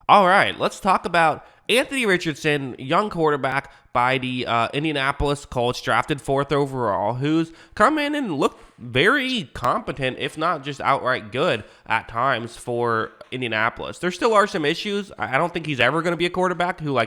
All right, let's talk about Anthony Richardson, young quarterback by the Indianapolis Colts, drafted 4th overall, who's come in and looked very competent, if not just outright good at times for Indianapolis. There still are some issues. I don't think he's ever going to be a quarterback who,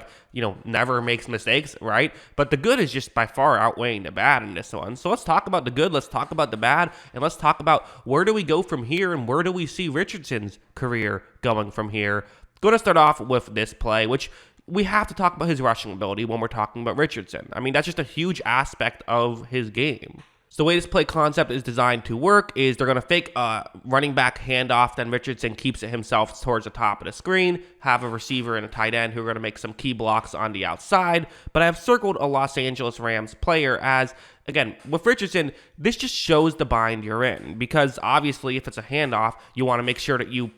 never makes mistakes, right? But the good is just by far outweighing the bad in this one. So let's talk about the good, let's talk about the bad, and let's talk about where do we go from here and where do we see Richardson's career going from here. Going to start off with this play, which we have to talk about his rushing ability when we're talking about Richardson. I mean, that's just a huge aspect of his game. So the way this play concept is designed to work is they're going to fake a running back handoff, then Richardson keeps it himself towards the top of the screen, have a receiver and a tight end who are going to make some key blocks on the outside. But I've circled a Los Angeles Rams player as, again, with Richardson, this just shows the bind you're in, because obviously if it's a handoff, you want to make sure that you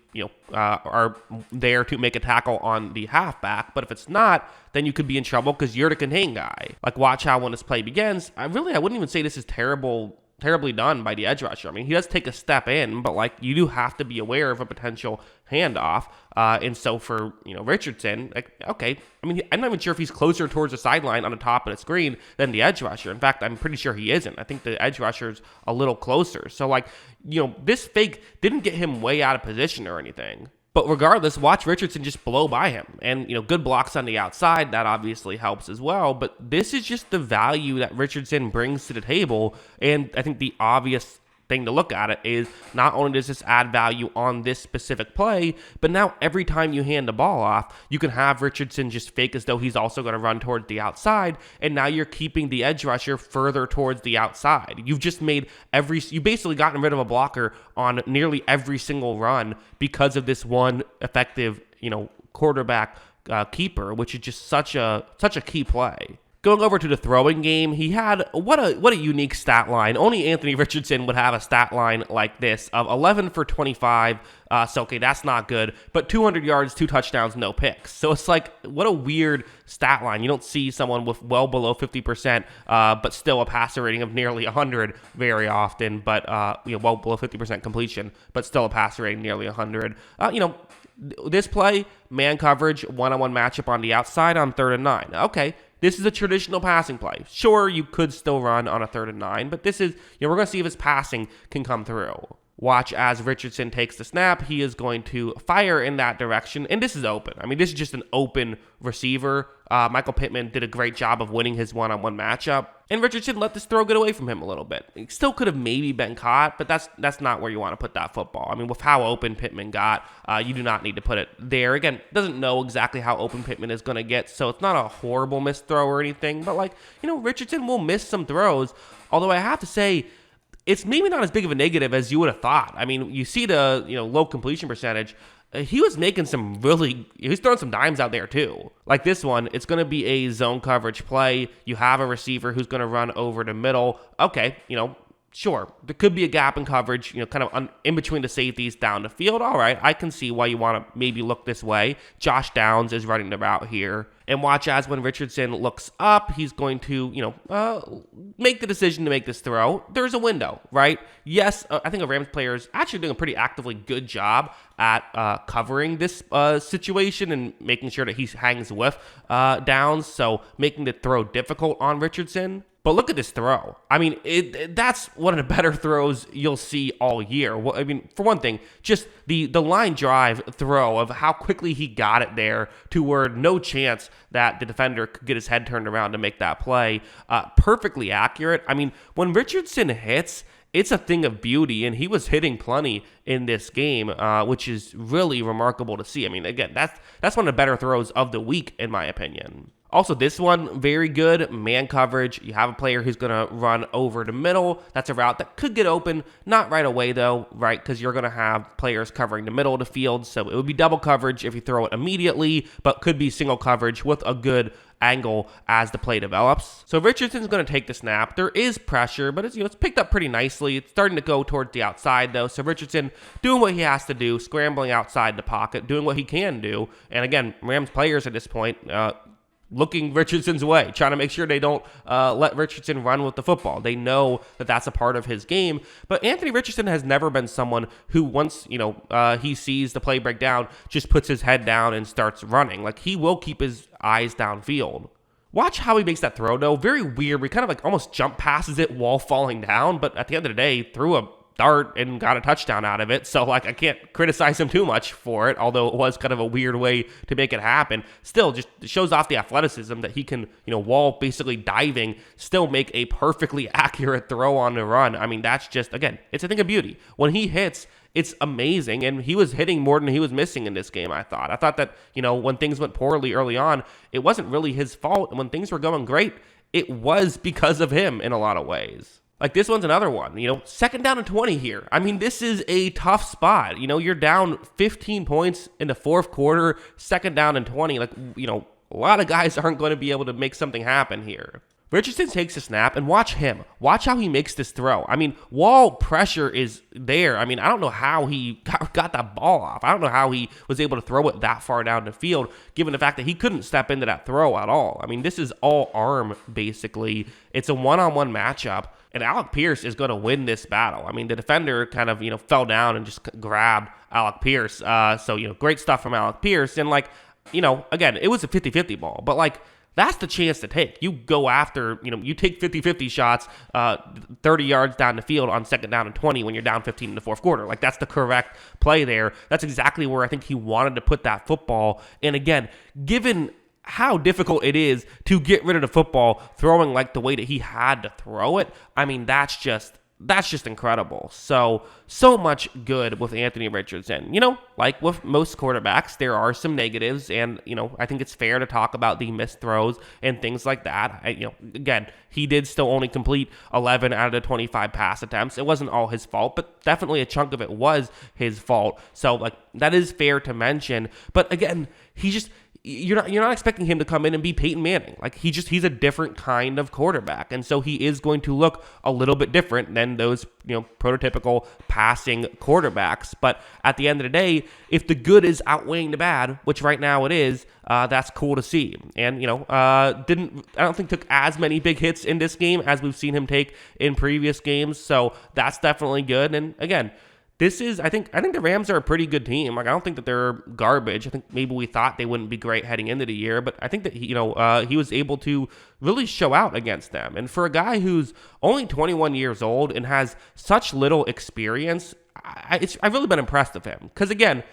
are there to make a tackle on the halfback. But if it's not, then you could be in trouble because you're the contain guy. Like, watch how when this play begins, I wouldn't even say this is terribly done by the edge rusher. I mean, he does take a step in, but you do have to be aware of a potential handoff. And so for Richardson, okay, I mean, I'm not even sure if he's closer towards the sideline on the top of the screen than the edge rusher. In fact, I'm pretty sure he isn't. I think the edge rusher's a little closer. So this fake didn't get him way out of position or anything. But regardless, watch Richardson just blow by him. And, good blocks on the outside, that obviously helps as well. But this is just the value that Richardson brings to the table. And I think the obvious thing to look at it is not only does this add value on this specific play, but now every time you hand the ball off, you can have Richardson just fake as though he's also going to run towards the outside, and now you're keeping the edge rusher further towards the outside. You've just made you've basically gotten rid of a blocker on nearly every single run because of this one effective, quarterback keeper, which is just such a key play. Going over to the throwing game, he had what a unique stat line. Only Anthony Richardson would have a stat line like this of 11 for 25. So, okay, that's not good. But 200 yards, 2 touchdowns, no picks. So it's what a weird stat line. You don't see someone with well below 50%, but still a passer rating of nearly 100 very often. But, well below 50% completion, but still a passer rating nearly 100. This play, man coverage, one-on-one matchup on the outside on 3rd and 9. Okay. This is a traditional passing play. Sure, you could still run on a 3rd and 9, but this is, we're going to see if his passing can come through. Watch as Richardson takes the snap. He is going to fire in that direction, and this is open. I mean, this is just an open receiver. Michael Pittman did a great job of winning his one-on-one matchup, and Richardson let this throw get away from him a little bit. He still could have maybe been caught, but that's not where you want to put that football. I mean, with how open Pittman got, you do not need to put it there. Again, doesn't know exactly how open Pittman is going to get, so it's not a horrible missed throw or anything, but Richardson will miss some throws, although I have to say, it's maybe not as big of a negative as you would have thought. I mean, you see the low completion percentage. He was making he's throwing some dimes out there too. Like this one, it's going to be a zone coverage play. You have a receiver who's going to run over the middle. Okay, sure, there could be a gap in coverage, kind of in between the safeties down the field. All right, I can see why you want to maybe look this way. Josh Downs is running the route here. And watch as when Richardson looks up, he's going to, make the decision to make this throw. There's a window, right? Yes, I think a Rams player is actually doing a pretty actively good job at covering this situation and making sure that he hangs with Downs, so making the throw difficult on Richardson. But look at this throw. I mean, that's one of the better throws you'll see all year. Well, I mean, for one thing, just the line drive throw of how quickly he got it there to where no chance that the defender could get his head turned around to make that play. Perfectly accurate. I mean, when Richardson hits, it's a thing of beauty, and he was hitting plenty in this game, which is really remarkable to see. I mean, again, that's one of the better throws of the week, in my opinion. Also, this one, very good man coverage. You have a player who's going to run over the middle. That's a route that could get open. Not right away, though, right? Because you're going to have players covering the middle of the field. So it would be double coverage if you throw it immediately, but could be single coverage with a good angle as the play develops. So Richardson's going to take the snap. There is pressure, but it's picked up pretty nicely. It's starting to go towards the outside, though. So Richardson doing what he has to do, scrambling outside the pocket, doing what he can do. And again, Rams players at this point, looking Richardson's way, trying to make sure they don't let Richardson run with the football. They know that that's a part of his game. But Anthony Richardson has never been someone who once, he sees the play break down, just puts his head down and starts running. Like, he will keep his eyes downfield. Watch how he makes that throw, though. Very weird. We kind of like almost jump passes it while falling down, but at the end of the day, threw a dart and got a touchdown out of it. So, like, I can't criticize him too much for it, although it was kind of a weird way to make it happen. Still, just shows off the athleticism that he can, while basically diving, still make a perfectly accurate throw on the run. I mean, that's just, again, it's a thing of beauty. When he hits, it's amazing, and he was hitting more than he was missing in this game, I thought. I thought that, when things went poorly early on, it wasn't really his fault, and when things were going great, it was because of him in a lot of ways. Like, this one's another one, 2nd down and 20 here. I mean, this is a tough spot. You're down 15 points in the fourth quarter, 2nd down and 20. Like, a lot of guys aren't going to be able to make something happen here. Richardson takes a snap, and watch him. Watch how he makes this throw. I mean, while pressure is there, I don't know how he got that ball off. I don't know how he was able to throw it that far down the field, given the fact that he couldn't step into that throw at all. I mean, this is all arm, basically. It's a one-on-one matchup. And Alec Pierce is going to win this battle. I mean, the defender kind of, fell down and just grabbed Alec Pierce. So, great stuff from Alec Pierce. And, again, it was a 50-50 ball. But, that's the chance to take. You go after, you take 50-50 shots 30 yards down the field on 2nd down and 20 when you're down 15 in the fourth quarter. That's the correct play there. That's exactly where I think he wanted to put that football. And, again, given how difficult it is to get rid of the football throwing the way that he had to throw it, I mean, that's just incredible. So much good with Anthony Richardson. Like with most quarterbacks, there are some negatives, and, I think it's fair to talk about the missed throws and things like that. Again, he did still only complete 11 out of the 25 pass attempts. It wasn't all his fault, but definitely a chunk of it was his fault. So, that is fair to mention. But again, you're not expecting him to come in and be Peyton Manning. He's a different kind of quarterback. And so he is going to look a little bit different than those, prototypical passing quarterbacks. But at the end of the day, if the good is outweighing the bad, which right now it is, that's cool to see. And, I don't think took as many big hits in this game as we've seen him take in previous games. So that's definitely good. And again, I think the Rams are a pretty good team. I don't think that they're garbage. I think maybe we thought they wouldn't be great heading into the year, but I think that he was able to really show out against them. And for a guy who's only 21 years old and has such little experience, I've really been impressed with him. Because again,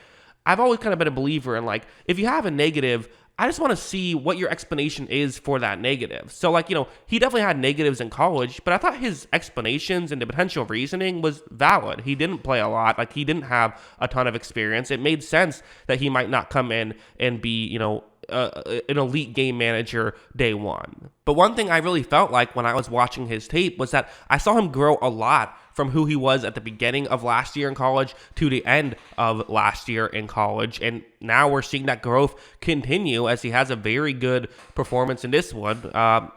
I've always kind of been a believer in if you have a negative, I just want to see what your explanation is for that negative. So, he definitely had negatives in college, but I thought his explanations and the potential reasoning was valid. He didn't play a lot. He didn't have a ton of experience. It made sense that he might not come in and be, an elite game manager day one. But one thing I really felt like when I was watching his tape was that I saw him grow a lot from who he was at the beginning of last year in college to the end of last year in college. And now we're seeing that growth continue as he has a very good performance in this one.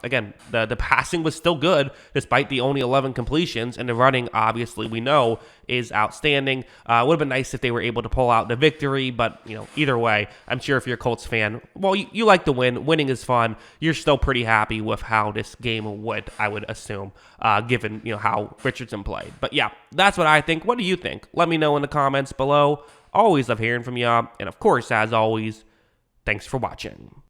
Again, the passing was still good despite the only 11 completions, and the running, obviously, we know is outstanding. It would have been nice if they were able to pull out the victory, but either way, I'm sure if you're a Colts fan, well, you like the win. Winning is fun. You're still pretty happy with how this game went, I would assume, given how Richardson played. But yeah, that's what I think. What do you think? Let me know in the comments below. Always love hearing from you. And of course, as always, thanks for watching.